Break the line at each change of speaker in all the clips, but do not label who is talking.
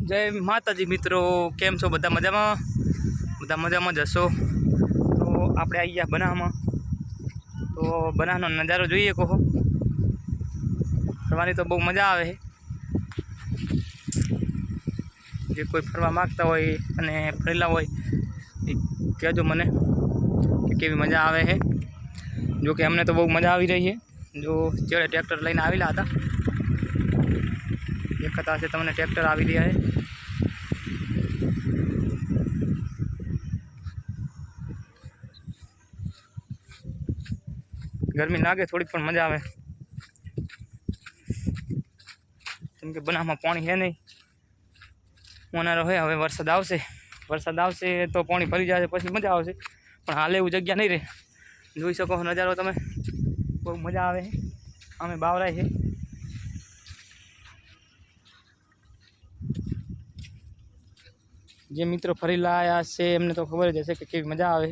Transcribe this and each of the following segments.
જય માતાજી મિત્રો, કેમ છો? બધા મજામાં? બધા મજામાં જ હશો. તો આપણે આવી ગયા બનાસમાં. તો બનાસનો નજારો જોઈએ કહો. ફરવાની તો બહુ મજા આવે છે. જે કોઈ ફરવા માગતા હોય અને ફરેલા હોય એ કહેજો મને કે કેવી મજા આવે છે. જો કે અમને તો બહુ મજા આવી રહી છે. જો ચેડે ટ્રેક્ટર લઈને આવેલા હતા, દેખાતા હશે તમને ટ્રેક્ટર આવી રહ્યા છે. ગરમી લાગે થોડીક પણ મજા આવે, કેમ કે બનાસમાં પાણી છે નહીં. ઉનાળો હોય, હવે વરસાદ આવશે તો પાણી ભરી જશે, પછી મજા આવશે. પણ હાલ એવું જગ્યા નહીં રહે. જોઈ શકો નજારો તમે, બહુ મજા આવે છે. અમે બાવરાય છે. જે મિત્રો ફરેલા આવ્યા છે એમને તો ખબર જ હશે કે કેવી મજા આવે.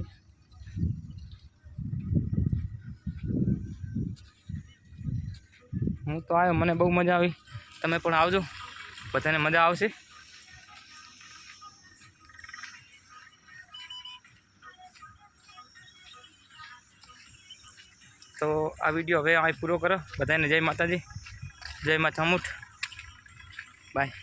હું તો આવ્યો, મને બહુ મજા આવી. તમે પણ આવજો, બધાને મજા આવશે. તો આ વિડીયો હવે અહીં પૂરો કરો. બધાને જય માતાજી, જય મા ચામુંડ, બાય.